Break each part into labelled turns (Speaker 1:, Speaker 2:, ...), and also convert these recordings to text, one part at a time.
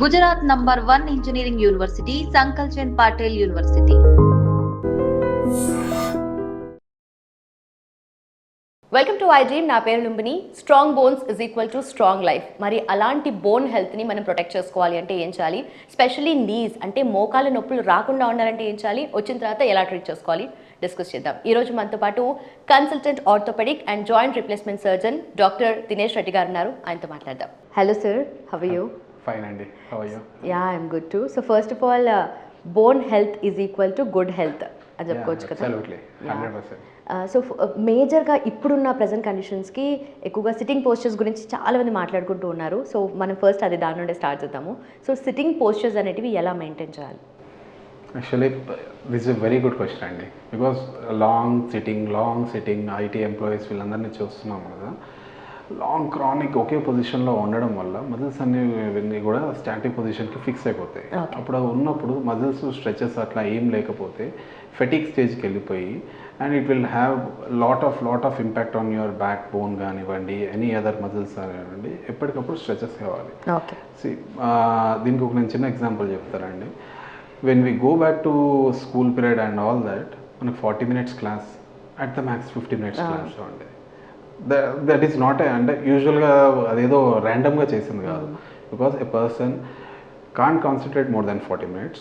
Speaker 1: Gujarat number 1 engineering university Sankalchand Patil university.
Speaker 2: Welcome to I dream. నా పేరు Lumbini. Strong bones is equal to strong life. మరి అలాంటి bone హెల్త్ని మనం ప్రొటెక్ట్ చేసుకోవాలి అంటే ఏం చేయాలి? స్పెషల్లీ నీస్ అంటే మోకాల నొప్పులు రాకుండా ఉండాలంటే ఏం చేయాలి? వచ్చిన తర్వాత ఎలా ట్రీట్ చేసుకోవాలి డిస్కస్ చేద్దాం. ఈరోజు మనతో పాటు consultant orthopaedic and joint replacement surgeon doctor Dinesh Reddy గారు ఉన్నారు. ఆయనతో మాట్లాడదాం. Hello sir, how are you?
Speaker 3: Fine అండి, how are you?
Speaker 2: Yeah, I'm good too. So first of all, bone health is equal to good health అని చెప్పుకోవచ్చు కదా?
Speaker 3: Absolutely 100%.
Speaker 2: So మేజర్గా ఇప్పుడున్న ప్రజెంట్ కండిషన్స్కి ఎక్కువగా సిట్టింగ్ పోస్చర్స్ గురించి చాలామంది మాట్లాడుకుంటూ ఉన్నారు. సో మనం ఫస్ట్ అది దాని నుండి స్టార్ట్ చేద్దాము. సో సిట్టింగ్ పోస్చర్స్ అనేటివి ఎలా మెయింటైన్ చేయాలి?
Speaker 3: Actually this is very good question అండి. Because long sitting IT employees వీళ్ళందరినీ చూస్తున్నాం కదా. లాంగ్ క్రానిక్ ఒకే పొజిషన్లో ఉండడం వల్ల మజిల్స్ అన్నీ కూడా స్టాటిక్ పొజిషన్కి ఫిక్స్ అయిపోతాయి. అప్పుడు ఉన్నప్పుడు మజిల్స్ స్ట్రెచెస్ అట్లా ఏం లేకపోతే ఫెటిక్ స్టేజ్కి వెళ్ళిపోయి and it will have lot of impact on your back bone కానివ్వండి, ఎనీ అదర్ మజిల్స్ కానివ్వండి. ఎప్పటికప్పుడు స్ట్రెచెస్ కావాలి. దీనికి ఒక నేను చిన్న ఎగ్జాంపుల్ చెప్తానండి. When we go back to school period and all that, మనకు 40 minutes class, at the max 50 minutes class ఉండేది. దట్ ఈస్ నాట్ అంటే యూజువల్గా అదేదో ర్యాండమ్గా చేసింది కాదు. Because a person can't concentrate more than 40 minutes,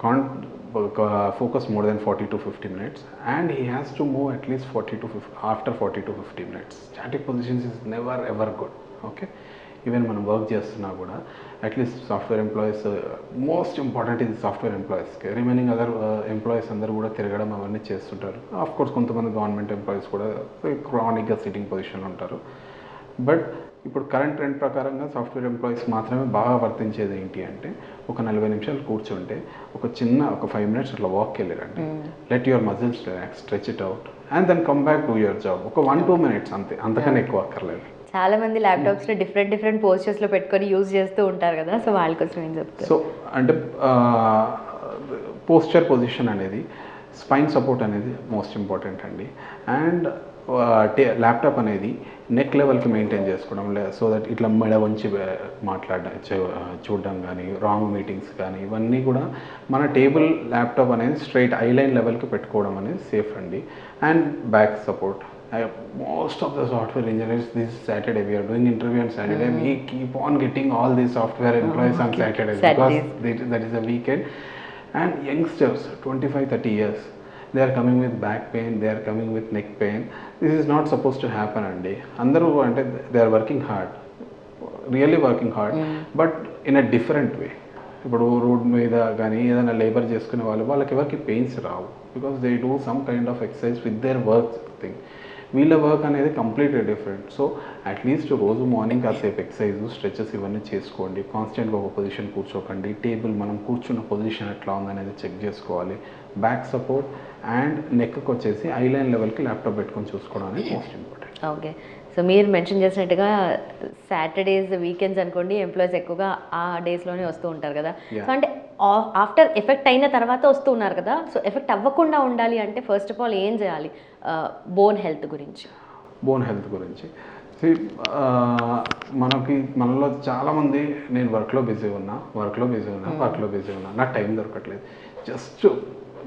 Speaker 3: can't focus more than 40 to 50 minutes, and he has to move at least 40 to 50 after 40 to 50 minutes. Static positions is never ever good. Okay, even మనం work చేస్తున్నా కూడా at least software employees, most important ఇది software ఎంప్లాయీస్కి. Remaining other employees అందరూ కూడా తిరగడం అవన్నీ చేస్తుంటారు. ఆఫ్ కోర్స్ కొంతమంది గవర్నమెంట్ ఎంప్లాయీస్ కూడా క్రానిక్గా సిట్టింగ్ పొజిషన్లో ఉంటారు. బట్ ఇప్పుడు కరెంట్ ట్రెండ్ ప్రకారంగా సాఫ్ట్వేర్ ఎంప్లాయీస్ మాత్రమే బాగా వర్తించేది ఏంటి అంటే, ఒక 40 నిమిషాలు కూర్చుంటే ఒక 5 minutes అట్లా వాక్కి వెళ్ళారంటే, let your muscles relax, stretch it out and then come back to your job. ఒక 1-2 minutes అంతే, అంతకన్నా ఎక్కువ అక్కర్లేదు.
Speaker 2: చాలా మంది ల్యాప్టాప్స్లో డిఫరెంట్ పోస్చర్స్లో పెట్టుకొని యూజ్ చేస్తూ ఉంటారు కదా. సో వాళ్ళ కోసం ఏం చెప్తారు? సో
Speaker 3: అంటే పోస్చర్ పొజిషన్ అనేది, స్పైన్ సపోర్ట్ అనేది మోస్ట్ ఇంపార్టెంట్ అండి. అండ్ ల్యాప్టాప్ అనేది నెక్ లెవెల్కి మెయింటైన్ చేసుకోవడం, సో దట్ ఇట్లా మెడ వంచి మాట్లాడడం చూడడం కానీ, రాంగ్ మీటింగ్స్ కానీ, ఇవన్నీ కూడా మన టేబుల్ ల్యాప్టాప్ అనేది స్ట్రైట్ ఐలైన్ లెవెల్కి పెట్టుకోవడం అనేది సేఫ్ అండి. And back support. Most of the software engineers, this Saturday we are doing interview on Saturday. We keep on getting all these software employees on Saturdays because that is a weekend. And youngsters 25-30 years, they are coming with back pain, they are coming with neck pain. This is not supposed to happen andi. Andaru ante they are working hard, really working hard, but in a different way. ఇప్పుడు road మీద కానీ ఏదైనా labour చేసుకునే వాళ్ళకి ఎవరికి pains Rao, because they do some kind of exercise with their work thing. వీళ్ళ work అనేది completely different. So at least రోజు మార్నింగ్ కాసేపు ఎక్సర్సైజ్, స్ట్రెచెస్ ఇవన్నీ చేసుకోండి. కాన్స్టెంట్గా ఒక పొజిషన్ కూర్చోకండి. టేబుల్ మనం కూర్చున్న పొజిషన్ ఎట్లా ఉందనేది చెక్ చేసుకోవాలి. బ్యాక్ సపోర్ట్ అండ్ నెక్కి వచ్చేసి ఐలైన్ లెవెల్కి ల్యాప్టాప్ పెట్టుకొని చూసుకోవడం అనేది మోస్ట్ ఇంపార్టెంట్.
Speaker 2: ఓకే, సో మీరు మెన్షన్ చేసినట్టుగా సాటర్డేస్, వీకెండ్స్ అనుకోండి, ఎంప్లాయీస్ ఎక్కువగా ఆ డేస్లోనే వస్తూ ఉంటారు కదా. సో అంటే ఆఫ్టర్ ఎఫెక్ట్ అయిన తర్వాత వస్తూ ఉన్నారు కదా. సో ఎఫెక్ట్ అవ్వకుండా ఉండాలి అంటే ఫస్ట్ ఆఫ్ ఆల్ ఏం చేయాలి? బోన్ హెల్త్ గురించి
Speaker 3: మనలో చాలామంది, నేను వర్క్లో బిజీ ఉన్నా, నాకు టైం దొరకట్లేదు. జస్ట్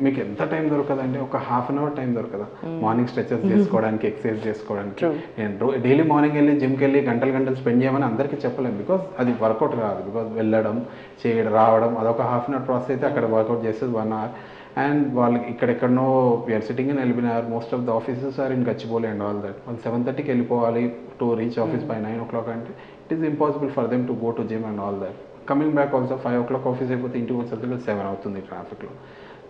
Speaker 3: మీకు ఎంత టైం దొరకదండి? ఒక ½ an hour టైం దొరకదా? మార్నింగ్ స్ట్రెచెస్ చేసుకోవడానికి, ఎక్సర్సైజ్ చేసుకోవడానికి. నేను డైలీ మార్నింగ్ వెళ్ళి జిమ్కి వెళ్ళి గంటలు స్పెండ్ చేయమని అందరికీ చెప్పలేము, బికాజ్ అది వర్కౌట్ కాదు. బికాజ్ వెళ్ళడం, చేయడం, రావడం అదొక ½ an hour ప్రాసెస్ అయితే అక్కడ వర్కౌట్ చేసేది 1 hour. అండ్ వాళ్ళకి ఇక్కడెక్కడనో we are sitting in LB Nagar, most of the offices are in Gachibowli and all that. వాళ్ళు 7:30కి వెళ్ళిపోవాలి to reach office by 9 o'clock అంటే it is impossible for them to go to gym and all that. Coming back also 5 o'clock office అయిపోతే ఇంటికి వచ్చేసరికి 7 అవుతుంది ట్రాఫిక్లో.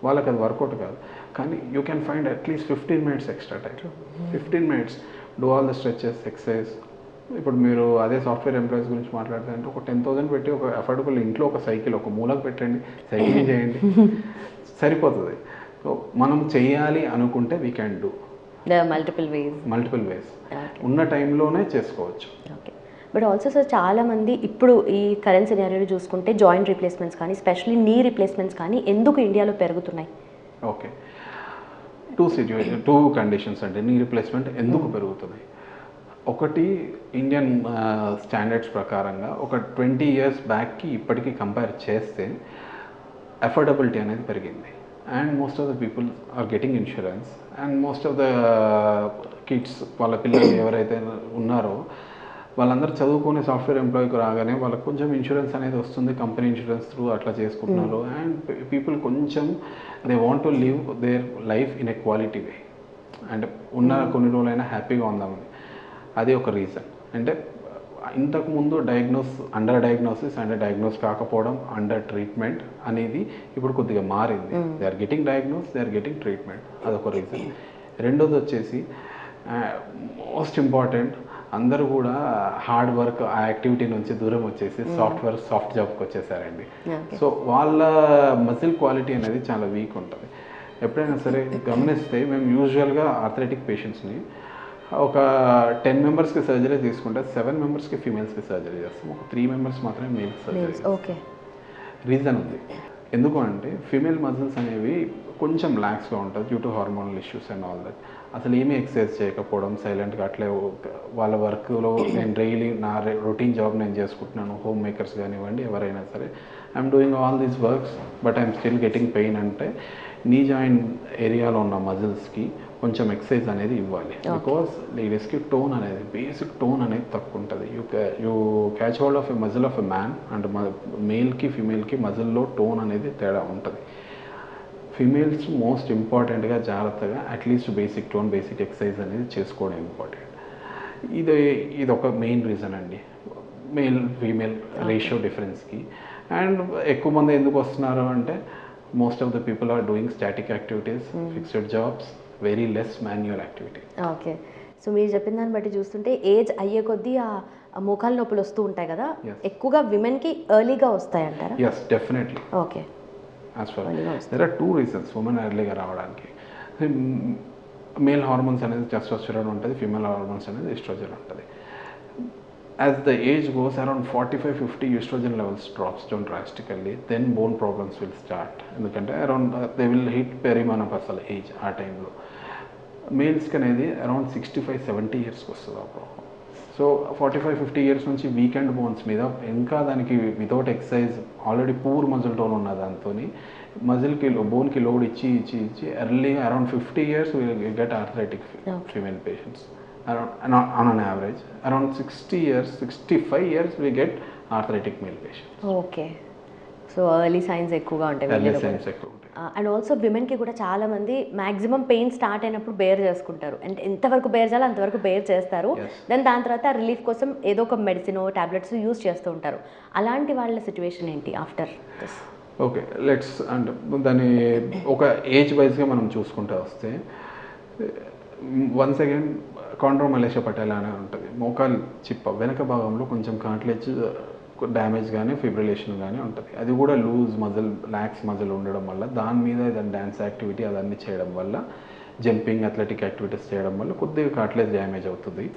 Speaker 3: వాళ్ళకి అది వర్కౌట్ కాదు. కానీ you can find at least 15 minutes extra time. 15 minutes do all the stretches, exercise. ఇప్పుడు మీరు అదే సాఫ్ట్వేర్ ఎంప్లాయీస్ గురించి మాట్లాడితే అంటే ఒక 10,000 పెట్టి ఒక అఫోర్డబుల్ ఇంట్లో ఒక సైకిల్ ఒక మూలకు పెట్టండి, సైక్లింగ్ చేయండి, సరిపోతుంది. సో మనం చేయాలి అనుకుంటే we can do multiple ways ఉన్న టైంలోనే చేసుకోవచ్చు.
Speaker 2: ఓకే, బట్ ఆల్సో సార్ చాలామంది ఇప్పుడు ఈ కరెంట్ సినారియోలో చూసుకుంటే జాయింట్ రీప్లేస్మెంట్స్ కానీ, స్పెషల్లీ నీ రీప్లేస్మెంట్స్ కానీ ఎందుకు ఇండియాలో పెరుగుతున్నాయి?
Speaker 3: ఓకే, టూ కండిషన్స్ అండి. నీ రీప్లేస్మెంట్ ఎందుకు పెరుగుతుంది? ఒకటి ఇండియన్ స్టాండర్డ్స్ ప్రకారంగా ఒక 20 years బ్యాక్కి ఇప్పటికీ కంపేర్ చేస్తే అఫోర్డబిలిటీ అనేది పెరిగింది. And most of the people are getting insurance. And most of the kids వాళ్ళ పిల్లలు ఎవరైతే ఉన్నారో వాళ్ళందరూ చదువుకునే సాఫ్ట్వేర్ ఎంప్లాయీకి రాగానే వాళ్ళకి కొంచెం ఇన్సూరెన్స్ అనేది వస్తుంది, కంపెనీ ఇన్సూరెన్స్ త్రూ అట్లా చేసుకుంటున్నారు. అండ్ పీపుల్ కొంచెం they want to live their life in a quality way. అంటే ఉన్న కొన్ని రోజులైనా హ్యాపీగా ఉందామని. అది ఒక రీజన్. అంటే ఇంతకుముందు అండర్ డయాగ్నోసిస్ అంటే డయాగ్నోస్ కాకపోవడం, అండర్ ట్రీట్మెంట్ అనేది ఇప్పుడు కొద్దిగా మారింది. They are getting diagnose, they are getting treatment. అదొక రీజన్. రెండోది వచ్చేసి మోస్ట్ ఇంపార్టెంట్, అందరూ కూడా హార్డ్ వర్క్ ఆ యాక్టివిటీ నుంచి దూరం వచ్చేసి సాఫ్ట్ జాబ్కి వచ్చేసారండి. సో వాళ్ళ మజిల్ క్వాలిటీ అనేది చాలా వీక్ ఉంటుంది. ఎప్పుడైనా సరే గమనిస్తే మేము యూజువల్గా ఆర్థరైటిక్ పేషెంట్స్ని ఒక 10 members సర్జరీ తీసుకుంటే 7 members ఫీమేల్స్కి సర్జరీ చేస్తాం, ఒక 3 members మాత్రమే మేల్స్ సర్జరీ.
Speaker 2: ఓకే,
Speaker 3: రీజన్ ఉంది. ఎందుకు అంటే ఫీమేల్ మజిల్స్ అనేవి కొంచెం రిలాక్స్గా ఉంటుంది due to hormonal issues and all that. అసలు ఏమీ ఎక్సర్సైజ్ చేయకపోవడం, సైలెంట్గా అట్లే వాళ్ళ వర్క్లో నేను డైలీ నా రొటీన్ జాబ్ నేను చేసుకుంటున్నాను, హోమ్ మేకర్స్ కానివ్వండి ఎవరైనా సరే, I'm doing all these works but I'm still getting pain అంటే నీ జాయింట్ ఏరియాలో ఉన్న మజిల్స్కి కొంచెం ఎక్సర్సైజ్ అనేది ఇవ్వాలి. బికాస్ లేడీస్కి టోన్ అనేది బేసిక్ టోన్ అనేది తక్కువ ఉంటుంది. You catch hold of a muscle of a man and మేల్కి ఫీమేల్కి మజిల్లో టోన్ అనేది తేడా ఉంటుంది. ఫీమేల్స్ మోస్ట్ ఇంపార్టెంట్గా జాగ్రత్తగా at least basic tone, basic exercise అనేది చేసుకోవడం ఇంపార్టెంట్. ఇది ఒక మెయిన్ రీజన్ అండి మేల్ ఫీమేల్ రేషియో డిఫరెన్స్కి. అండ్ ఎక్కువ మంది ఎందుకు వస్తున్నారు అంటే most of the people are doing static activities, fixed jobs, very less manual activity.
Speaker 2: Okay, so మీరు చెప్పిన దాన్ని బట్టి చూస్తుంటే ఏజ్ అయ్యే కొద్దీ ఆ మోకాల నొప్పులు వస్తూ ఉంటాయి కదా, ఎక్కువగా విమెన్కి ఎర్లీగా వస్తాయి అంటారా?
Speaker 3: Yes, definitely.
Speaker 2: Okay,
Speaker 3: as far there are 2 reasons women ఎర్లీగా రావడానికి. మేల్ హార్మోన్స్ అనేది టెస్టోస్టెరాన్ ఉంటుంది, ఫీమేల్ హార్మోన్స్ అనేది ఈస్ట్రోజన్ ఉంటుంది. As the age goes around 45-50, estrogen levels drops down drastically, then bone problems will start. ఎందుకంటే around they will hit perimenopausal age ఆ టైంలో. మేల్స్కి అనేది అరౌండ్ 65-70 yearsకి వస్తుంది ఆ ప్రాబ్లం. సో 45-50 years నుంచి వీకెండ్ బోన్స్ మీద ఇంకా దానికి without exercise already poor muscle tone ఉన్న దాంతో మజిల్కి బోన్కి లోడ్ ఇచ్చి ఎర్లీగా around 50 years will get arthritic female patients. On an average, around 65 years we get arthritic male patients.
Speaker 2: Okay, so early science ఎక్కువగా ఉంటాయి. అండ్ ఆల్సో విమెన్కి కూడా చాలామంది మ్యాక్సిమం పెయిన్ స్టార్ట్ అయినప్పుడు bear చేసుకుంటారు, అంటే ఎంతవరకు బేర్ చేయాలో అంతవరకు బేర్ చేస్తారు. దాని తర్వాత రిలీఫ్ కోసం ఏదో ఒక మెడిసిన్, టాబ్లెట్స్ యూజ్ చేస్తూ ఉంటారు. అలాంటి వాళ్ళ సిచ్యువేషన్ ఏంటి ఆఫ్టర్ దిస్?
Speaker 3: ఓకే, లెట్స్ అంటే దాన్ని ఒక ఏజ్ వైజ్గా మనం చూసుకుంటూ వస్తే వన్స్ అగైన్ కాండ్రోమలేషియా పటేలా అనే ఉంటుంది. మోకాలు చిప్ప వెనక భాగంలో కొంచెం కార్టిలేజ్ డ్యామేజ్ కానీ ఫిబ్రిలేషన్ కానీ ఉంటుంది. అది కూడా లూజ్ మజిల్, లాక్స్ మజిల్ ఉండడం వల్ల దాని మీద ఏదైనా డ్యాన్స్ యాక్టివిటీ అదన్నీ చేయడం వల్ల, జంపింగ్, అథ్లెటిక్ యాక్టివిటీస్ చేయడం వల్ల కొద్దిగా కార్టిలేజ్ డ్యామేజ్ అవుతుంది.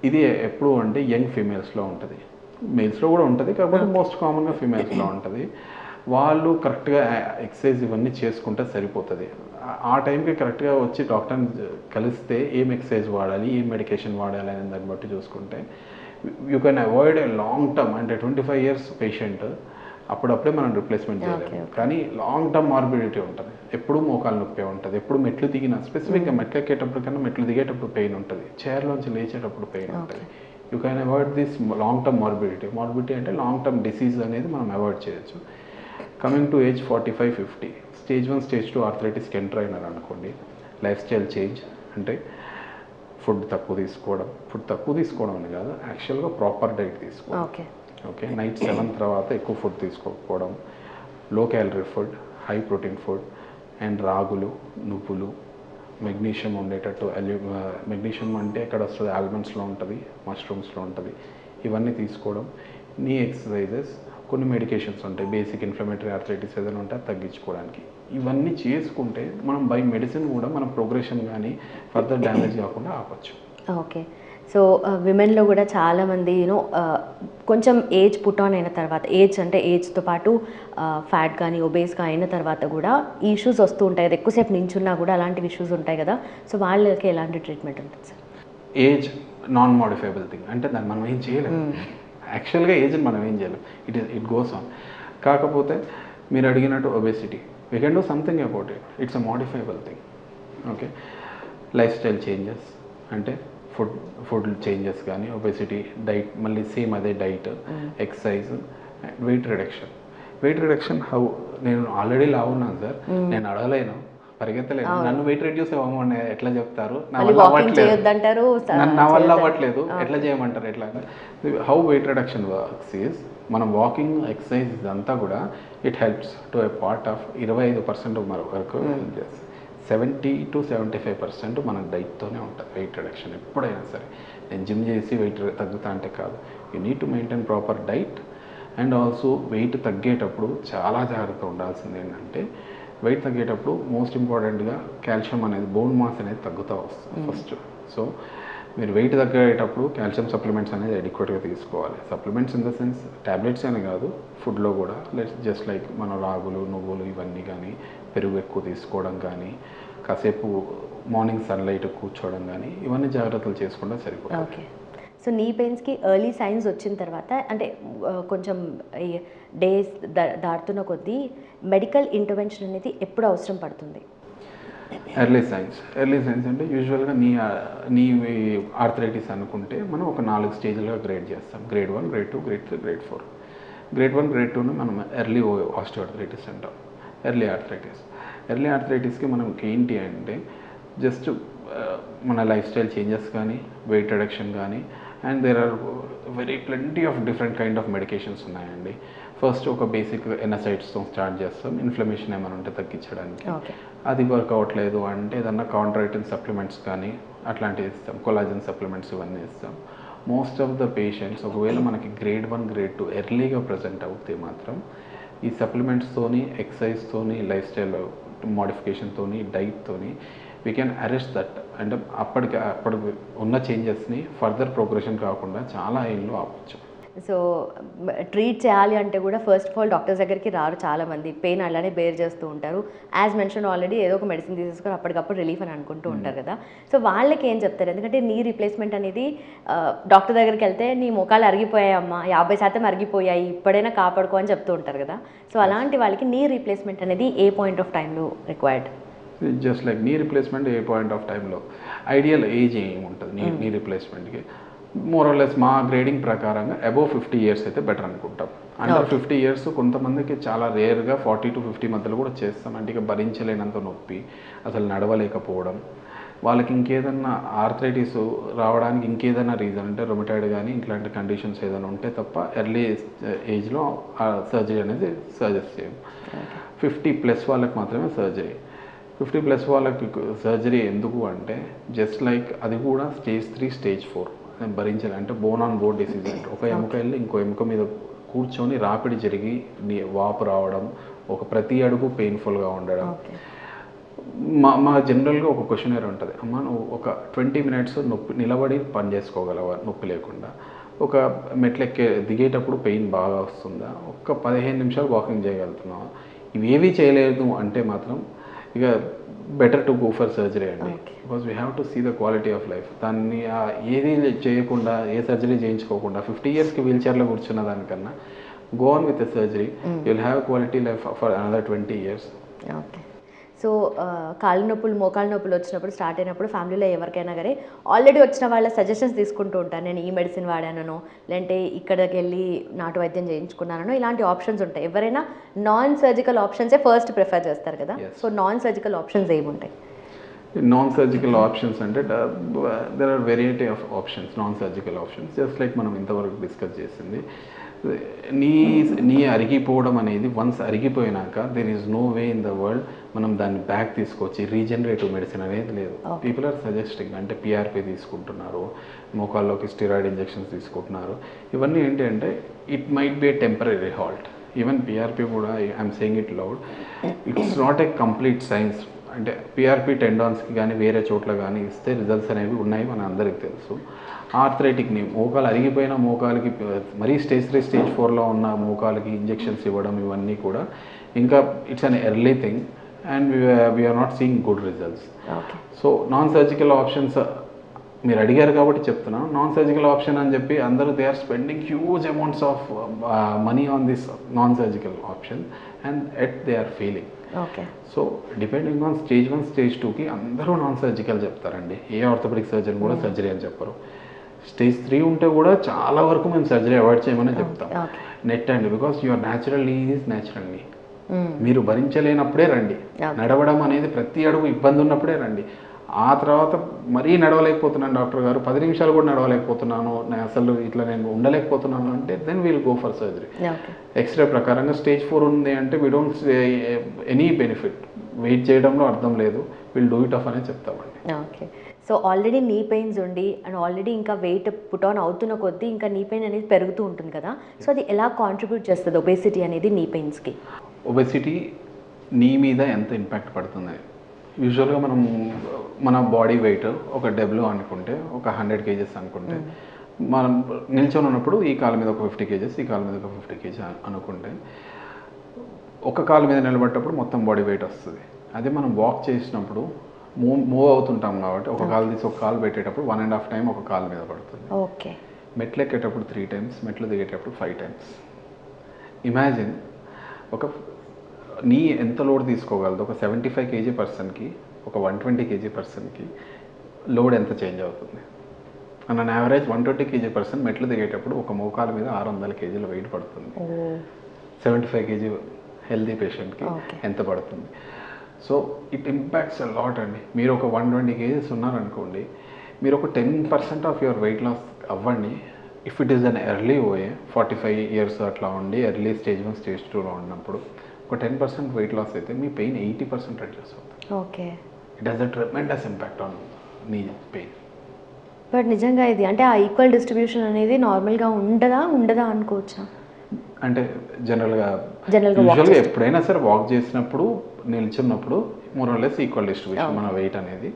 Speaker 3: ఇది ఎప్పుడు అంటే యంగ్ ఫీమేల్స్లో ఉంటుంది, మేల్స్లో కూడా ఉంటుంది, కాకపోతే మోస్ట్ కామన్గా ఫీమేల్స్లో ఉంటుంది. వాళ్ళు కరెక్ట్గా ఎక్సర్సైజ్ ఇవన్నీ చేసుకుంటే సరిపోతుంది. ఆ టైంకి కరెక్ట్గా వచ్చి డాక్టర్ని కలిస్తే ఏం ఎక్సర్సైజ్ వాడాలి, ఏం మెడికేషన్ వాడాలి అనే దాన్ని బట్టి చూసుకుంటే you can avoid a long term. అంటే 25 years పేషెంట్ అప్పుడప్పుడే మనం రిప్లేస్మెంట్ చేయలేము, కానీ లాంగ్ టర్మ్ మార్బిడిటీ ఉంటుంది. ఎప్పుడు మోకాలు నొప్పి ఉంటుంది, ఎప్పుడు మెట్లు దిగినా, స్పెసిఫిక్గా మెట్లు ఎక్కేటప్పుడు కన్నా మెట్లు దిగేటప్పుడు పెయిన్ ఉంటుంది, చైర్లోంచి లేచేటప్పుడు పెయిన్ ఉంటుంది. You can avoid this long term morbidity అంటే లాంగ్ టర్మ్ డిసీజ్ అనేది మనం అవాయిడ్ చేయొచ్చు. Coming to age 45-50, stage 1 stage 2 ఆర్థరైటిస్కి ఎంటర్ అయినారు అనుకోండి, లైఫ్ స్టైల్ చేంజ్ అంటే ఫుడ్ తక్కువ తీసుకోవడం అని కాదు, యాక్చువల్గా ప్రాపర్ డైట్ తీసుకోవడం. ఓకే, నైట్ 7 తర్వాత ఎక్కువ ఫుడ్ తీసుకోకపోవడం, low calorie food, high protein food, and రాగులు, నువ్వులు, మెగ్నీషియం ఉండేటట్టు. మెగ్నీషియం అంటే ఎక్కడ వస్తుంది, ఆల్మండ్స్లో ఉంటుంది, మష్రూమ్స్లో ఉంటుంది. ఇవన్నీ తీసుకోవడం, నీ ఎక్సర్సైజెస్, కొన్ని మెడికేషన్స్ ఉంటాయి, బేసిక్ ఇన్ఫ్లమేటరీ ఆర్థరైటిస్ ఏదైనా ఉంటే తగ్గించుకోవడానికి. ఇవన్నీ చేసుకుంటే మనం బై మెడిసిన్ కూడా మన ప్రోగ్రెషన్ కానీ ఫర్దర్ డ్యామేజ్ కాకుండా ఆపచ్చు.
Speaker 2: ఓకే, సో విమెన్లో కూడా చాలామంది కొంచెం ఏజ్ పుట్ ఆన్ అయిన తర్వాత, ఏజ్తో పాటు ఫ్యాట్ కానీ ఒబేస్గా అయిన తర్వాత కూడా ఈ ఇష్యూస్ వస్తూ ఉంటాయి కదా, ఎక్కువసేపు నించున్నా కూడా అలాంటి ఇష్యూస్ ఉంటాయి కదా, సో వాళ్ళకి ఎలాంటి ట్రీట్మెంట్ ఉంటుంది sir?
Speaker 3: Age non modifiable thing, అంటే దాన్ని మనం ఏం చేయలేము. యాక్చువల్గా ఏజ్ని మనం ఏం చేయలేం, ఇట్ గోస్ ఆన్. కాకపోతే మీరు అడిగినట్టు obesity, we can do something about it, it's a modifiable thing. Okay, life style changes అంటే ఫుడ్ చేంజెస్ కానీ, ఒబేసిటీ, డైట్, మళ్ళీ సేమ్ అదే diet, exercise, weight reduction. How, నేను ఆల్రెడీ లావు ఉన్నాను సార్, నేను అడగలేను, పరిగెత్తలేను, నన్ను వెయిట్ రెడ్యూస్ అవ్వమని ఎట్లా చెప్తారు? నా వల్ల అవ్వట్లేదు, ఎట్లా చేయమంటారు? ఎట్లా? How weight reduction works is, మనం వాకింగ్, ఎక్సర్సైజ్ ఇదంతా కూడా it helps to a part of 25% వరకు హెల్ప్ చేస్తుంది. 70 to 75% మన డైట్తోనే ఉంటుంది వెయిట్ రిడక్షన్ ఎప్పుడైనా సరే. నేను జిమ్ చేసి వెయిట్ తగ్గుతా అంటే కాదు, you need to maintain proper diet. And also weight తగ్గేటప్పుడు చాలా జాగ్రత్త ఉండాల్సింది ఏంటంటే, వెయిట్ తగ్గేటప్పుడు మోస్ట్ ఇంపార్టెంట్గా కాల్షియం అనేది, బోన్ మాస్ అనేది తగ్గుతూ వస్తుంది ఫస్ట్. సో మీరు వెయిట్ తగ్గేటప్పుడు కాల్షియం సప్లిమెంట్స్ అనేది అడిక్వేట్గా తీసుకోవాలి. Supplements in the sense tablets అని కాదు, ఫుడ్లో కూడా జస్ట్ లైక్ మన రాగులు, నువ్వులు ఇవన్నీ కానీ, పెరుగు ఎక్కువ తీసుకోవడం కానీ, కాసేపు మార్నింగ్ సన్లైట్ కూర్చోవడం కానీ, ఇవన్నీ జాగ్రత్తలు చేసుకుంటే సరిపోతుంది.
Speaker 2: ఓకే, సో నీ పెయిన్స్కి ఎర్లీ సైన్స్ వచ్చిన తర్వాత, అంటే కొంచెం డేస్ దాటుతున్న కొద్దీ మెడికల్ ఇంటర్వెన్షన్ అనేది ఎప్పుడు అవసరం పడుతుంది?
Speaker 3: ఎర్లీ సైన్స్ అంటే యూజువల్గా నీ ఆర్థరైటిస్ అనుకుంటే మనం ఒక 4 స్టేజ్లుగా గ్రేడ్ చేస్తాం. Grade 1, grade 2, grade 3, grade 4. Grade 1, grade 2ను మనం ఎర్లీ ఆస్టియోఆర్థరైటిస్ అంటాం. ఎర్లీ ఆర్థరైటిస్కి మనకి ఏంటి అంటే, జస్ట్ మన లైఫ్ స్టైల్ చేంజెస్ కానీ, వెయిట్ రిడక్షన్ కానీ, and there are plenty of different kind of medications ఉన్నాయండి. ఫస్ట్ ఒక బేసిక్ ఎనసైడ్స్తో స్టార్ట్ చేస్తాం, ఇన్ఫ్లమేషన్ ఏమైనా ఉంటే తగ్గించడానికి. అది వర్క్ అవ్వట్లేదు అంటే ఏదన్నా కాంట్రాక్టిన్ సప్లిమెంట్స్ కానీ అట్లాంటివి ఇస్తాం, కొలాజన్ సప్లిమెంట్స్ ఇవన్నీ ఇస్తాం. మోస్ట్ ఆఫ్ ద పేషెంట్స్ ఒకవేళ మనకి గ్రేడ్ 1, గ్రేడ్ 2 ఎర్లీగా ప్రజెంట్ అవుతే మాత్రం ఈ సప్లిమెంట్స్తోని, ఎక్సర్సైజ్తోని, లైఫ్ స్టైల్ మోడిఫికేషన్తోని, డైట్తోని వీ కెన్ అరెస్ట్ దట్. అంటే అప్పటికి ఉన్న చేంజెస్ని ఫర్దర్ ప్రోగ్రెషన్ కాకుండా చాలా ఏళ్ళు ఆపచ్చు.
Speaker 2: సో ట్రీట్ చేయాలి అంటే కూడా ఫస్ట్ ఆఫ్ ఆల్ డాక్టర్స్ దగ్గరికి రారు చాలామంది, పెయిన్ అలానే బేర్ చేస్తూ ఉంటారు. యాజ్ మెన్షన్ ఆల్రెడీ ఏదో ఒక మెడిసిన్ తీసేసుకొని అప్పటికప్పుడు రిలీఫ్ అని అనుకుంటూ ఉంటారు కదా. సో వాళ్ళకి ఏం చెప్తారు? ఎందుకంటే నీ రీప్లేస్మెంట్ అనేది డాక్టర్ దగ్గరికి వెళ్తే నీ ముఖాలు అరిగిపోయాయమ్మా, 50% అరిగిపోయాయి, ఇప్పుడైనా కాపాడుకో అని చెప్తూ ఉంటారు కదా. సో అలాంటి వాళ్ళకి నీ రీప్లేస్మెంట్ అనేది ఏ పాయింట్ ఆఫ్ టైంలో required?
Speaker 3: Just like knee replacement A point of టైంలో, ఐడియల్ ఏజ్ ఏమి ఉంటుంది నీ రీప్లేస్మెంట్కి? మోరల్లెస్ మా గ్రేడింగ్ ప్రకారంగా అబోవ్ 50 years అయితే బెటర్ అనుకుంటాం. అండర్ 50 years కొంతమందికి చాలా రేర్గా 40 to 50 మధ్యలో కూడా చేస్తాం. అంటే ఇక భరించలేనంత నొప్పి, అసలు నడవలేకపోవడం, వాళ్ళకి ఇంకేదన్నా ఆర్థరైటిస్ రావడానికి ఇంకేదైనా రీజన్ అంటే రొమటాయిడ్ కానీ ఇట్లాంటి కండిషన్స్ ఏదైనా ఉంటే తప్ప ఎర్లీ ఏజ్లో సర్జరీ అనేది సజెస్ట్ చేయం. 50+ వాళ్ళకి మాత్రమే సర్జరీ. 50+ వాళ్ళకి సర్జరీ ఎందుకు అంటే, జస్ట్ లైక్ అది కూడా స్టేజ్ 3, స్టేజ్ 4 భరించాలి. అంటే బోన్ ఆన్ బోన్ డిసీజ్ అంటే ఒక ఎముక వెళ్ళి ఇంకో ఎముక మీద కూర్చొని రాపిడి జరిగి వాపు రావడం, ఒక ప్రతి అడుగు పెయిన్ఫుల్గా ఉండడం. మా జనరల్గా ఒక క్వశ్చనర్ ఉంటుంది, అమ్మ నువ్వు ఒక 20 minutes నిలబడి పని చేసుకోగలవా నొప్పి లేకుండా? ఒక మెట్లెక్కే దిగేటప్పుడు పెయిన్ బాగా వస్తుందా? ఒక 15 నిమిషాలు వాకింగ్ చేయగలుగుతున్నావా? ఇవేవీ చేయలేదు అంటే మాత్రం ఇక better to go for surgery అండి. Because we have to see the quality of life. దాన్ని ఏది చేయకుండా, ఏ సర్జరీ చేయించుకోకుండా 50 yearsకి వీల్ చైర్లో కూర్చున్న దానికన్నా go on with a surgery, you will have quality life for another 20 years.
Speaker 2: Okay, so కాళ్ళ నొప్పులు, మోకాళ్ళ నొప్పులు వచ్చినప్పుడు, స్టార్ట్ అయినప్పుడు ఫ్యామిలీలో ఎవరికైనా కానీ ఆల్రెడీ వచ్చిన వాళ్ళ సజెషన్స్ తీసుకుంటూ ఉంటాను. నేను ఈ మెడిసిన్ వాడానో, లేదంటే ఇక్కడికి వెళ్ళి నాటు వైద్యం చేయించుకున్నానో, ఇలాంటి ఆప్షన్స్ ఉంటాయి. ఎవరైనా నాన్ సర్జికల్ ఆప్షన్సే ఫస్ట్ ప్రిఫర్ చేస్తారు కదా. సో నాన్ సర్జికల్ ఆప్షన్స్ ఏముంటాయి?
Speaker 3: నాన్ సర్జికల్ ఆప్షన్స్ అంటే there are variety of options. Non surgical options just like మనం ఇంతవరకు డిస్కస్ చేసింది, నీ అరిగిపోవడం అనేది వన్స్ అరిగిపోయినాక there is no way in the world మనం దాన్ని బ్యాక్ తీసుకొచ్చి రీజనరేటివ్ మెడిసిన్ అనేది లేదు. పీపుల్ ఆర్ సజెస్టింగ్, అంటే పిఆర్పి తీసుకుంటున్నారు, మోకాల్లోకి స్టిరాయిడ్ ఇంజెక్షన్స్ తీసుకుంటున్నారు. ఇవన్నీ ఏంటి అంటే it might B A temporary halt. Even PRP కూడా, I'm saying it loud, it's not a complete science. అంటే పిఆర్పి టెండాన్స్కి కానీ వేరే చోట్ల కానీ ఇస్తే రిజల్ట్స్ అనేవి ఉన్నాయి, మన అందరికీ తెలుసు. ఆర్థరైటిక్ని, మోకాలు అరిగిపోయిన మోకాలకి, మరీ స్టేజ్ 3, స్టేజ్ 4లో ఉన్న మోకాలకి ఇంజెక్షన్స్ ఇవ్వడం, ఇవన్నీ కూడా ఇంకా it's an early thing and we're not seeing good results. So non surgical options మీరు అడిగారు కాబట్టి చెప్తున్నాను. నాన్ సర్జికల్ ఆప్షన్ అని చెప్పి అందరూ they are spending huge amounts of money on this non surgical option and at they are failing.
Speaker 2: Okay.
Speaker 3: So depending on stage 1 stage 2కి అందరూ non surgical చెప్తారండి. ఏ ఆర్థోపెడిక్ సర్జన్ కూడా సర్జరీ అని చెప్పరు. స్టేజ్ 3 ఉంటే కూడా చాలా వరకు మేము సర్జరీ అవాయిడ్ చేయమని చెప్తాం. నెట్ అండి, బికాస్ యువర్ న్యాచురల్ నీ ఈజ్ న్యాచురల్ నీ. మీరు భరించలేనప్పుడే రండి. నడవడం అనేది ప్రతి అడుగు ఇబ్బంది ఉన్నప్పుడే రండి. ఆ తర్వాత మరీ నడవలేకపోతున్నాను డాక్టర్ గారు, 10 నిమిషాలు కూడా నడవలేకపోతున్నాను, నేను అసలు ఇట్లా నేను ఉండలేకపోతున్నాను అంటే then we'll go for surgery. X ray ప్రకారంగా స్టేజ్ 4 ఉంది అంటే we don't any benefit, wait చేయడంలో అర్థం లేదు, విల్ డూ ఇట్ ఆఫ్ అనే చెప్తామండి.
Speaker 2: Okay. So already knee pains ఉండి అండ్ ఆల్రెడీ ఇంకా వెయిట్ పుట్ ఆన్ అవుతున్న కొద్దీ ఇంకా నీ పెయిన్ అనేది పెరుగుతూ ఉంటుంది కదా, సో అది ఎలా కాంట్రిబ్యూట్ చేస్తుంది ఒబేసిటీ అనేది నీ పెయిన్స్కి?
Speaker 3: ఒబెసిటీ నీ మీద ఎంత ఇంపాక్ట్ పడుతుంది? యూజువల్గా మనం మన బాడీ వెయిట్ ఒక డబ్ల్యూ అనుకుంటే, ఒక 100 kgs అనుకుంటే, మనం నిల్చొని ఉన్నప్పుడు ఈ కాలు మీద ఒక 50 kgs, ఈ కాలు మీద ఒక 50 kg అనుకుంటే, ఒక కాలు మీద నిలబడ్డప్పుడు మొత్తం బాడీ వెయిట్ వస్తుంది. అదే మనం వాక్ చేసినప్పుడు మూవ్ అవుతుంటాం కాబట్టి ఒక కాలు తీసి ఒక కాలు పెట్టేటప్పుడు 1.5 టైం ఒక కాలు మీద పడుతుంది.
Speaker 2: ఓకే.
Speaker 3: మెట్లు ఎక్కేటప్పుడు 3 times, మెట్లు దిగేటప్పుడు 5 times. ఇమాజిన్ ఒక నీ ఎంత లోడ్ తీసుకోగలదు? ఒక 75 kg పర్సన్కి, ఒక 120 kg పర్సన్కి లోడ్ ఎంత చేంజ్ అవుతుంది? అన్న యావరేజ్ 120 kg పర్సన్ మెట్లు దిగేటప్పుడు ఒక మోకాల మీద 600 kg వెయిట్ పడుతుంది. 75 kg హెల్దీ పేషెంట్కి ఎంత పడుతుంది? So it impacts a lot అండి. మీరు ఒక 120 kgs ఉన్నారనుకోండి, మీరు ఒక 10% ఆఫ్ యువర్ వెయిట్ లాస్ అవ్వండి. If it is an early OA 45 years అట్లా ఉండి ఎర్లీ స్టేజ్ 1 స్టేజ్ 2లో ఉన్నప్పుడు ఒక 10% వెయిట్ లాస్ అయితే మీ పెయిన్ 80% రెడ్యూస్ అవుతుంది.
Speaker 2: Okay.
Speaker 3: It has a tremendous impact on knee pain.
Speaker 2: But నిజంగా ఇది అంటే ఆ ఈక్వల్ డిస్ట్రిబ్యూషన్ అనేది నార్మల్గా ఉండదా అనుకోవచ్చా?
Speaker 3: అంటే జనరల్గా ఎప్పుడైనా సరే వాక్ చేసినప్పుడు, నిల్చున్నప్పుడు మోరల్లెస్ ఈక్వల్ డిస్ట్రిబ్యూషన్ మన వెయిట్ అనేది.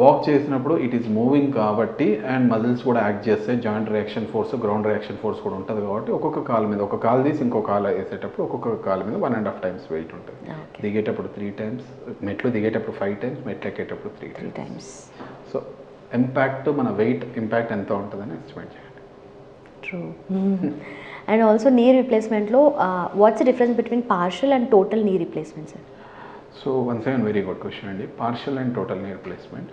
Speaker 3: వాక్ చేసినప్పుడు ఇట్ ఈస్ మూవింగ్ కాబట్టి అండ్ మజిల్స్ కూడా యాక్ట్ చేస్తాయి, joint reaction force, ground reaction force కూడా ఉంటుంది కాబట్టి ఒక్కొక్క కాలు మీద, ఒక కాలు తీసి ఇంకో కాలు వేసేటప్పుడు ఒక్కొక్క కాలు మీద 1.5 times వెయిట్ ఉంటుంది. దిగేటప్పుడు 3 times, మెట్లు దిగేటప్పుడు 5 times, మెట్లు ఎక్కేటప్పుడు 3 times. సో ఇంపాక్ట్, మన వెయిట్ ఇంపాక్ట్ ఎంత ఉంటుందని ఎస్టిమేట్ చేయండి.
Speaker 2: ట్రూ. అండ్ ఆల్సో నీ రీప్లేస్మెంట్లో what's the difference between partial and total knee replacement sir?
Speaker 3: So once again very good question అండి. Partial and total knee replacement.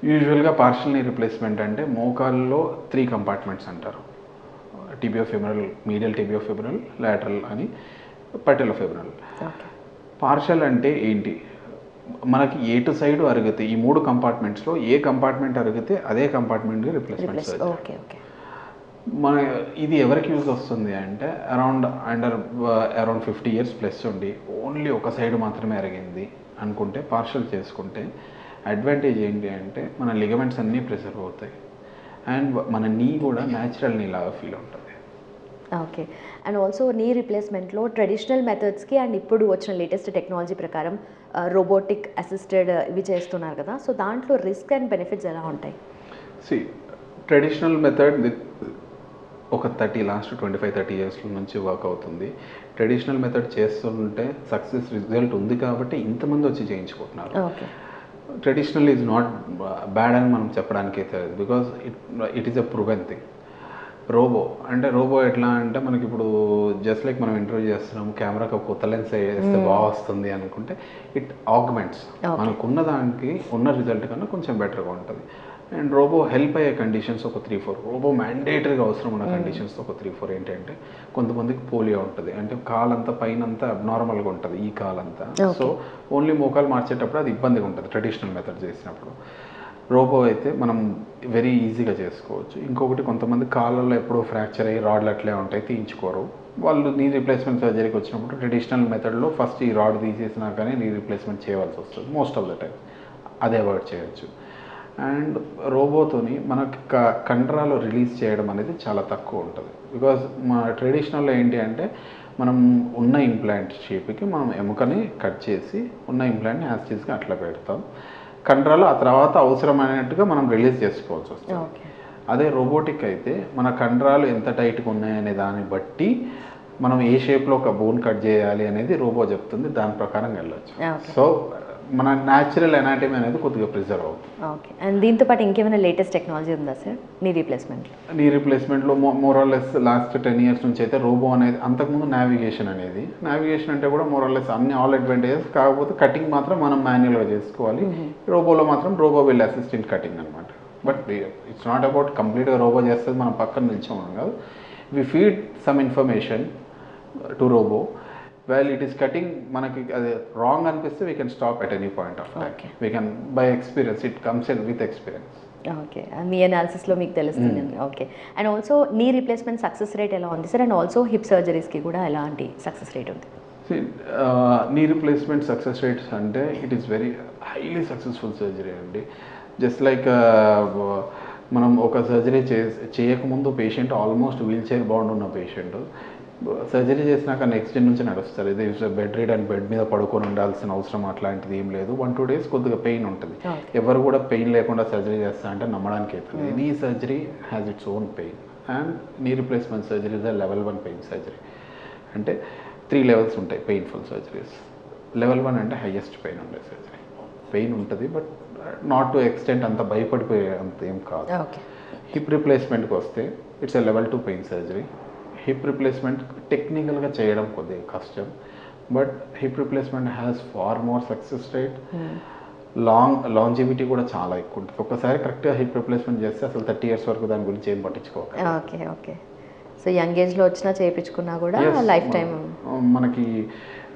Speaker 3: యూజువల్గా partial knee replacement అంటే మోకాల్లో 3 compartments అంటారు. టిబియోఫెమరల్, medial టిబియోఫెమరల్, lateral అని, పటెలోఫెమరల్. Partial అంటే ఏంటి? మనకి ఎటు సైడ్ అరిగితే ఈ 3 compartmentsలో ఏ కంపార్ట్మెంట్ అరిగితే అదే కంపార్ట్మెంట్కి రిప్లేస్మెంట్ సర్జరీ.
Speaker 2: ఓకే. ఓకే.
Speaker 3: మన ఇది ఎవరికి యూజ్ వస్తుంది అంటే అరౌండ్ 50 years ప్లస్ ఉండి ఓన్లీ ఒక సైడ్ మాత్రమే అరిగింది అనుకుంటే, పార్షల్ చేసుకుంటే అడ్వాంటేజ్ ఏంటి అంటే మన లిగమెంట్స్ అన్నీ ప్రిజర్వ్ అవుతాయి అండ్ మన నీ కూడా న్యాచురల్ నీ లాగా ఫీల్ ఉంటుంది.
Speaker 2: Okay. And also knee రీప్లేస్మెంట్లో traditional మెథడ్స్కి and ఇప్పుడు వచ్చిన లేటెస్ట్ టెక్నాలజీ ప్రకారం రోబోటిక్ అసిస్టెడ్ ఇవి చేస్తున్నారు కదా, సో దాంట్లో రిస్క్ అండ్ బెనిఫిట్స్ ఎలా ఉంటాయి?
Speaker 3: ట్రెడిషనల్ మెథడ్ ఒక లాస్ట్ 25-30 years నుంచి వర్క్ అవుతుంది. ట్రెడిషనల్ మెథడ్ చేస్తుంటే సక్సెస్ రిజల్ట్ ఉంది కాబట్టి ఇంతమంది వచ్చి చేయించుకుంటున్నారు. ట్రెడిషనల్ ఈజ్ నాట్ బ్యాడ్ అని మనం చెప్పడానికి అయితే, because it is a proven thing. Robo ఎట్లా అంటే మనకి ఇప్పుడు జస్ట్ లైక్ మనం ఇంటర్వ్యూ చేస్తున్నాం, కెమెరాకి ఒక కొత్త లెన్స్ వేస్తే బాగా వస్తుంది అనుకుంటే ఇట్ ఆగ్మెంట్స్, మనకున్న దానికి ఉన్న రిజల్ట్ కన్నా కొంచెం బెటర్గా ఉంటుంది. అండ్ రోబో హెల్ప్ అయ్యే కండిషన్స్ ఒక 3-4, రోబో మ్యాండేటరీగా అవసరం ఉన్న కండిషన్స్ ఒక 3-4 ఏంటంటే, కొంతమందికి పోలియో ఉంటుంది, అంటే కాలంతా పైన అంతా అబ్నార్మల్గా ఉంటుంది ఈ కాలంతా, సో ఓన్లీ మోకాలు మార్చేటప్పుడు అది ఇబ్బందిగా ఉంటుంది ట్రెడిషనల్ మెథడ్ చేసినప్పుడు. రోబో అయితే మనం వెరీ ఈజీగా చేసుకోవచ్చు. ఇంకొకటి, కొంతమంది కాళ్ళల్లో ఎప్పుడో ఫ్రాక్చర్ అయ్యి రాడ్లు అట్లే ఉంటాయి, తీయించుకోరు. వాళ్ళు నీ రీప్లేస్మెంట్ సర్జరీకి వచ్చినప్పుడు ట్రెడిషనల్ మెథడ్లో ఫస్ట్ ఈ రాడ్ తీసేసినాకనే నీ రీప్లేస్మెంట్ చేయవలసి వస్తుంది మోస్ట్ ఆఫ్ ద టైం, అదే అవాయిడ్ చేయొచ్చు. అండ్ రోబోతోని మనకి కండరాలు రిలీజ్ చేయడం అనేది చాలా తక్కువ ఉంటుంది. బికాజ్ మా ట్రెడిషనల్లో ఏంటి అంటే, మనం ఉన్న ఇంప్లాంట్ షేప్కి మనం ఎముకని కట్ చేసి ఉన్న ఇంప్లాంట్ని యాస్టీస్గా అట్లా పెడతాం, కండరాలు ఆ తర్వాత అవసరమైనట్టుగా మనం రిలీజ్ చేసుకోవాల్సి వస్తుంది. అదే రోబోటిక్ అయితే మన కండరాలు ఎంత టైట్గా ఉన్నాయనే దాన్ని బట్టి మనం ఏ షేప్లో ఒక బోన్ కట్ చేయాలి అనేది రోబో చెప్తుంది, దాని ప్రకారం వెళ్ళచ్చు. సో మన న్యాచురల్ ఎనాటమీ అనేది కొద్దిగా ప్రిజర్వ్ అవుతుంది.
Speaker 2: ఓకే. అండ్ దీంతో పాటు ఇంకేమైనా లేటెస్ట్ టెక్నాలజీ ఉందా సార్ నీ రీప్లేస్మెంట్?
Speaker 3: నీ రీప్లేస్మెంట్లో మోరల్లెస్ లాస్ట్ 10 years నుంచి అయితే రోబో అనేది, అంతకుముందు నావిగేషన్ అంటే కూడా మోరల్లెస్ అన్ని ఆల్ అడ్వాంటేజెస్, కాకపోతే కటింగ్ మాత్రం మనం మాన్యువల్గా చేసుకోవాలి. రోబోలో మాత్రం రోబో విల్ అసిస్టెంట్ కటింగ్ అనమాట. బట్ ఇట్స్ నాట్ అబౌట్ కంప్లీట్గా రోబో చేస్తుంది, మనం పక్కన నిల్చోమని కాదు. We feed some information to robot. While it is cutting, మనకి అది రాంగ్ అనిపిస్తే we can stop at any point of time. We can by experience, it comes in with experience.
Speaker 2: Okay. మీ అనాలిసిస్లో మీకు తెలుస్తుంది. Okay. And also knee replacement success rate ఎలా ఉంది sir? And also hip సర్జరీస్కి కూడా ఎలాంటి సక్సెస్ రేట్ ఉంది?
Speaker 3: Knee replacement success rates అంటే it is very highly successful surgery అండి. జస్ట్ లైక్ మనం ఒక సర్జరీ చేయకముందు patient almost wheel chair bound ఉన్న పేషెంట్ సర్జరీ చేసినాక నెక్స్ట్ డే నుంచి నడుస్తారు. ఇది బెడ్ రీడ్ అండ్ బెడ్ మీద పడుకొని ఉండాల్సిన అవసరం అట్లాంటిది ఏం లేదు. 1-2 days కొద్దిగా పెయిన్ ఉంటుంది. ఎవరు కూడా పెయిన్ లేకుండా సర్జరీ చేస్తా అంటే నమ్మడానికి అవుతుంది. Any surgery has its own pain. And knee replacement surgery is level 1 pain surgery. అంటే 3 levels ఉంటాయి పెయిన్ఫుల్ సర్జరీస్. లెవెల్ 1 అంటే హైయెస్ట్ పెయిన్ ఉండే సర్జరీ. పెయిన్ ఉంటుంది బట్ నాట్ టు ఎక్స్టెంట్ అంత భయపడిపోయే అంత ఏం కాదు. హిప్ రీప్లేస్మెంట్కి వస్తే it's level 2 pain surgery. Hip replacement టెక్నికల్గా చేయడం కొద్దిగా కష్టం, but hip replacement has far more success rate. Longevity కూడా చాలా ఎక్కువ ఉంటుంది. ఒకసారి కరెక్ట్గా హిప్ రిప్లేస్మెంట్ చేస్తే అసలు 30 years వరకు దాని గురించి ఏం పట్టించుకోవాలి.
Speaker 2: ఓకే. సో యంగ్ ఏజ్లో వచ్చినా చేయించుకున్నా కూడా లైఫ్ టైం.
Speaker 3: మనకి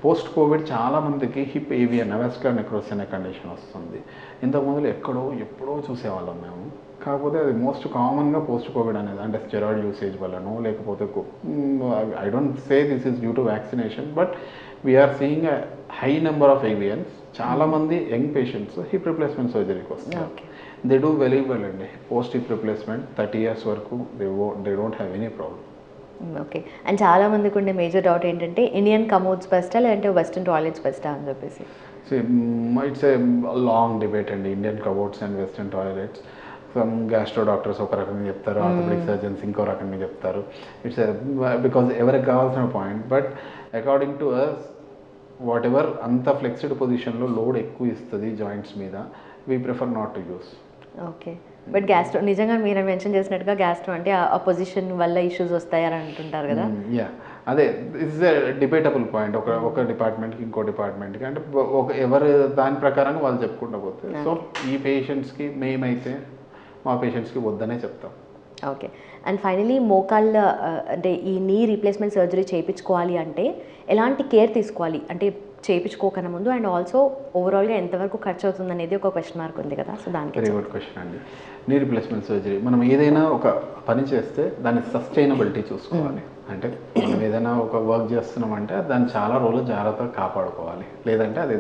Speaker 3: పోస్ట్ కోవిడ్ చాలామందికి హిప్ ఏవియన్ వాస్కులర్ నెక్రోసిస్ అనే కండిషన్ వస్తుంది. ఇంతకుముందు ఎప్పుడో చూసేవాళ్ళం మేము. కాకపోతే అది మోస్ట్ కామన్గా పోస్ట్ కోవిడ్ అనేది, అంటే స్టెరాయిడ్ యూసేజ్ వల్లనో లేకపోతే I don't say this is due to vaccination, but we're seeing a high number of AVNs. చాలామంది యంగ్ పేషెంట్స్ హిప్ రిప్లేస్మెంట్ సర్జరీకి వస్తారు. దే డూ వెరీ వెల్ అండి. పోస్ట్ హిప్ రిప్లేస్మెంట్ 30 years వరకు they don't have any problem.
Speaker 2: Okay. And చాలా మందికి ఉండే major doubt ఏంటంటే Indian commodes బెస్టా లేదంటే వెస్ట్రన్ టాయిలెట్స్ బెస్టా అని చెప్పేసి.
Speaker 3: ఇట్స్ ఏ లాంగ్ డిబేట్ అండి. Indian commodes and western toilets. Some gastro doctors ఒక రకంగా చెప్తారు, ఆర్థోపెడిక్ సర్జన్స్ ఇంకో రకంగా చెప్తారు. ఇట్స్ బికాజ్ ఎవరికి కావాల్సిన point. But according to us, whatever అంత ఫ్లెక్సిడ్ పొజిషన్లో లోడ్ ఎక్కువ ఇస్తుంది జాయింట్స్ మీద, we prefer not to use.
Speaker 2: Okay. But gastro నిజంగా మీరు మెన్షన్ చేసినట్టుగా గ్యాస్ట్రో అంటే ఆ పొజిషన్ వల్ల ఇష్యూస్ వస్తాయని అంటుంటారు కదా.
Speaker 3: అదే ఇట్స్ ఎ డిబేటబుల్ పాయింట్. ఒక డిపార్ట్మెంట్కి ఇంకో డిపార్ట్మెంట్కి, అంటే ఎవరు దాని ప్రకారంగా వాళ్ళు చెప్పుకుంటూ పోతే. సో ఈ పేషెంట్స్కి మేమైతే మా పేషెంట్స్కి వద్దనే చెప్తాం.
Speaker 2: ఓకే. అండ్ ఫైనలీ మోకాళ్ళ అంటే ఈ నీ రీప్లేస్మెంట్ సర్జరీ చేయించుకోవాలి అంటే ఎలాంటి కేర్ తీసుకోవాలి, అంటే చేయించుకోకన్నా ముందు, అండ్ ఆల్సో ఓవరాల్గా ఎంతవరకు ఖర్చు అవుతుంది అనేది ఒక క్వశ్చన్ మార్క్ ఉంది కదా. సో దానికి
Speaker 3: వెరీ గుడ్ క్వశ్చన్ అండి. నీ రీప్లేస్మెంట్ సర్జరీ మనం ఏదైనా ఒక పని చేస్తే దాని సస్టైనబిలిటీ చూసుకోవాలి. అంటే మనం ఏదైనా ఒక వర్క్ చేస్తున్నామంటే దాన్ని చాలా రోజులు జాగ్రత్తగా కాపాడుకోవాలి, లేదంటే అది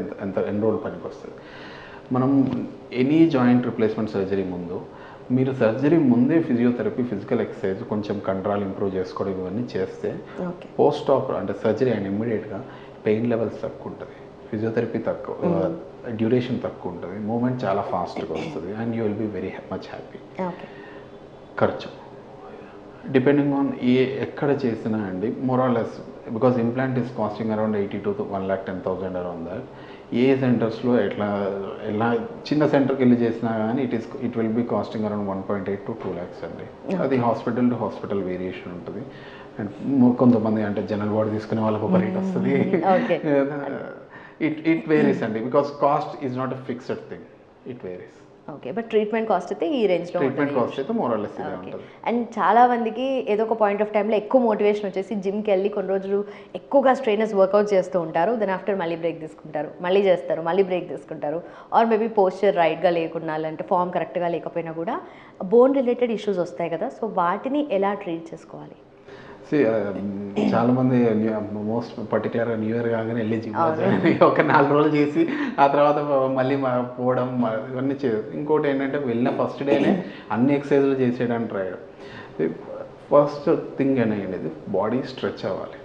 Speaker 3: ఎన్ని రోజులు పనికి వస్తుంది. మనం ఎనీ జాయింట్ రిప్లేస్మెంట్ సర్జరీ ముందు, మీరు సర్జరీ ముందే ఫిజియోథెరపీ, ఫిజికల్ ఎక్సర్సైజ్, కొంచెం కంట్రోల్ ఇంప్రూవ్ చేసుకోవడం ఇవన్నీ చేస్తే పోస్ట్ ఆప్ అంటే సర్జరీ అండ్ ఇమ్మీడియట్గా పెయిన్ లెవెల్స్ తక్కువ ఉంటుంది, ఫిజియోథెరపీ తక్కువ, డ్యూరేషన్ తక్కువ ఉంటుంది, మూమెంట్ చాలా ఫాస్ట్గా వస్తుంది, and you will be very much happy. ఖర్చు డిపెండింగ్ ఆన్ ఎక్కడ చేసినా అండి, more or less because implant is costing around 80 to 1,10,000 around that. ఏ సెంటర్స్లో ఎలా చిన్న సెంటర్కి వెళ్ళి చేసినా కానీ it will be costing around 1.8 to 2 lakhs అండి. అది హాస్పిటల్ టు హాస్పిటల్ వేరియేషన్ ఉంటుంది. అండ్ కొంతమంది అంటే జనరల్ వార్డ్ తీసుకునే వాళ్ళకి ఒక రేట్ వస్తుంది. ఇట్ వేరీస్ అండి, because cost is not a fixed thing, it varies.
Speaker 2: Okay. But treatment cost అయితే ఈ రేంజ్లో,
Speaker 3: ట్రీట్మెంట్ కాస్ట్ అయితే మోరల్లెస్ ఇదే ఉంటుంది.
Speaker 2: అండ్ చాలా మందికి ఏదో ఒక పాయింట్ ఆఫ్ టైంలో ఎక్కువ మోటివేషన్ వచ్చేసి జిమ్కి వెళ్ళి కొన్ని రోజులు ఎక్కువగా స్ట్రైనర్స్ వర్కౌట్ చేస్తూ ఉంటారు, దెన్ ఆఫ్టర్ మళ్ళీ బ్రేక్ తీసుకుంటారు, మళ్ళీ చేస్తారు, మళ్ళీ బ్రేక్ తీసుకుంటారు. ఆర్ మేబీ పోస్చర్ రైట్గా లేకున్నా, అంటే ఫామ్ కరెక్ట్గా లేకపోయినా కూడా బోన్ రిలేటెడ్ ఇష్యూస్ వస్తాయి కదా. సో వాటిని ఎలా ట్రీట్ చేసుకోవాలి?
Speaker 3: చాలామంది మోస్ట్ పర్టికులర్గా న్యూ ఇయర్ కాగానే వెళ్ళి జిమ్ ఒక 4 రోజులు చేసి ఆ తర్వాత మళ్ళీ పోవడం ఇవన్నీ చేయదు. ఇంకోటి ఏంటంటే వెళ్ళిన ఫస్ట్ డేనే అన్ని ఎక్సర్సైజులు చేసేయడానికి ట్రై చేయడం. ఫస్ట్ థింగ్ అనేది బాడీ స్ట్రెచ్ అవ్వాలి.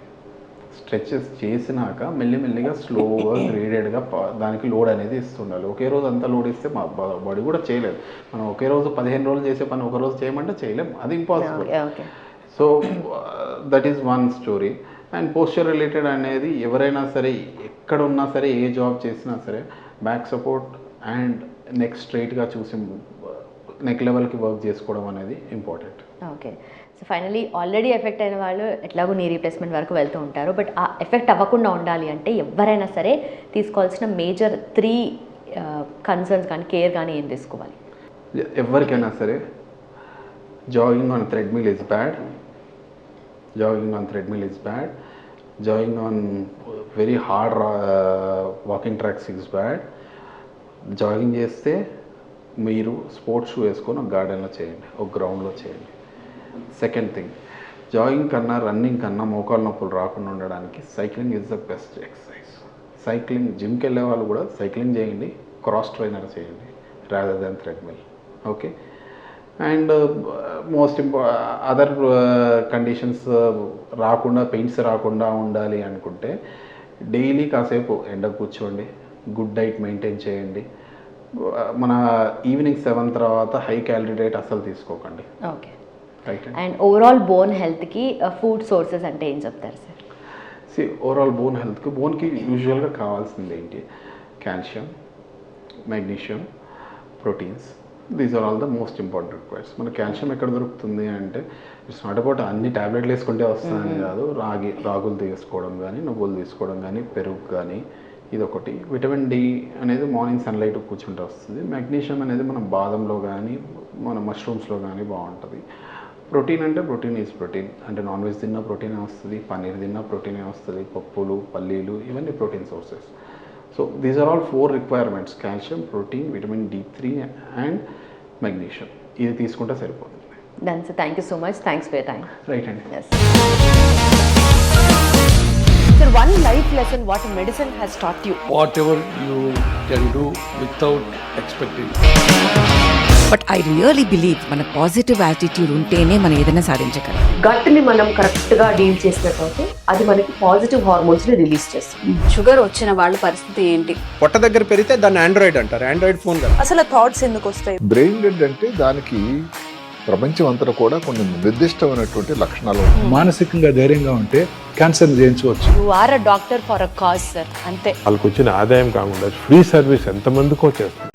Speaker 3: స్ట్రెచెస్ చేసినాక మెల్లిమెల్లిగా స్లోగా గ్రేడెడ్గా దానికి లోడ్ అనేది ఇస్తుండాలి. ఒకే రోజు అంతా లోడ్ ఇస్తే మా బాడీ కూడా చేయలేదు. మనం ఒకే రోజు 15 రోజులు చేసే పని ఒక రోజు చేయమంటే చేయలేము, అది impossible. So that is one story. And posture related అనేది ఎవరైనా సరే, ఎక్కడ ఉన్నా సరే, ఏ జాబ్ చేసినా సరే, బ్యాక్ సపోర్ట్ అండ్ నెక్ స్ట్రైట్గా చూసి నెక్ లెవెల్కి వర్క్ చేసుకోవడం అనేది important.
Speaker 2: Okay. So finally already effect అయిన వాళ్ళు ఎట్లాగో నీ రీప్లేస్మెంట్ వరకు వెళ్తూ ఉంటారు. బట్ ఆ ఎఫెక్ట్ అవ్వకుండా ఉండాలి అంటే ఎవరైనా సరే తీసుకోవాల్సిన మేజర్ 3 కన్సర్న్స్ కానీ కేర్ కానీ ఏం తీసుకోవాలి?
Speaker 3: ఎవరికైనా సరే jogging on treadmill is bad, jogging on treadmill is bad, jogging on very hard walking tracks is bad. Jogging చేస్తే మీరు స్పోర్ట్స్ షూ వేసుకొని ఒక గార్డెన్లో చేయండి, ఒక గ్రౌండ్లో చేయండి. సెకండ్ థింగ్, జాగింగ్ కన్నా రన్నింగ్ కన్నా మోకాలు నొప్పులు రాకుండా ఉండడానికి cycling is the best exercise. Cycling, జిమ్కి వెళ్ళే వాళ్ళు కూడా సైక్లింగ్ చేయండి, క్రాస్ ట్రైనర్ చేయండి rather than treadmill. Okay. And most other conditions రాకుండా, పెయిన్స్ రాకుండా ఉండాలి అనుకుంటే డైలీ కాసేపు ఎండ కూర్చోండి, గుడ్ డైట్ మెయింటైన్ చేయండి. మన ఈవినింగ్ 7 తర్వాత హై క్యాలరీ డైట్ అసలు తీసుకోకండి.
Speaker 2: Okay.
Speaker 3: Right.
Speaker 2: And overall bone హెల్త్కి ఫుడ్ సోర్సెస్ అంటే ఏం చెప్తారు సార్?
Speaker 3: ఓవరాల్ బోన్కి యూజువల్గా కావాల్సింది ఏంటి? Calcium, magnesium, proteins. These are all the most important requires. మన కాల్షియం ఎక్కడ దొరుకుతుంది అంటే ఇట్స్ నాట్ అబౌట్ అన్ని ట్యాబ్లెట్లు వేసుకుంటే వస్తుందని కాదు. రాగులు తీసుకోవడం కానీ, నువ్వులు తీసుకోవడం కానీ, పెరుగు కానీ, ఇదొకటి. విటమిన్ డి అనేది మార్నింగ్ సన్లైట్ కూర్చుంటే వస్తుంది. మెగ్నీషియం అనేది మన బాదంలో కానీ, మన మష్రూమ్స్లో కానీ బాగుంటుంది. ప్రోటీన్ అంటే ప్రోటీన్ ఈజ్ ప్రోటీన్. అంటే నాన్ వెజ్ తిన్నా ప్రోటీనే వస్తుంది, పన్నీర్ తిన్నా ప్రోటీనే వస్తుంది, పప్పులు, పల్లీలు, ఇవన్నీ protein sources. So these are all 4 requirements: calcium, protein, vitamin D3 and magnesium. ఇది తీసుకుంటే సరిపోతుంది.
Speaker 2: Done sir, thank you so much. Thanks for your time.
Speaker 3: Right అండి.
Speaker 2: Sir, one life lesson what medicine has taught you.
Speaker 4: Whatever you can do without expecting.
Speaker 5: But I really believe మన positive attitude ఉంటేనే మనం ఏదైనా సాధించగలం.
Speaker 6: గట్ని మనం కరెక్ట్గా deal చేసినట్లయితే అది మనకి పాజిటివ్ హార్మోన్స్ని రిలీజ్ చేస్తుంది.
Speaker 7: షుగర్ వచ్చిన వాళ్ళ పరిస్థితి ఏంటి?
Speaker 4: పొట్ట దగ్గర పెరిగితే దాన్ని ఆండ్రాయిడ్ అంటారు, ఆండ్రాయిడ్ ఫోన్ కదా.
Speaker 7: అసలు థాట్స్ ఎందుకు వస్తాయి?
Speaker 8: బ్రెయిన్ డెడ్ అంటే దానికి ప్రపంచం అంతా కూడా కొన్ని నిర్దిష్టమైనటువంటి లక్షణాలు ఉన్నాయి.
Speaker 9: మానసికంగా ధైర్యంగా ఉంటే క్యాన్సర్ జయించవచ్చు.
Speaker 2: You are a doctor for a cause, sir. అంతే.
Speaker 10: వాళ్ళకి వచ్చిన ఆదాయం కాకుండా ఫ్రీ సర్వీస్ ఎంతమందికో చేస్తుంది.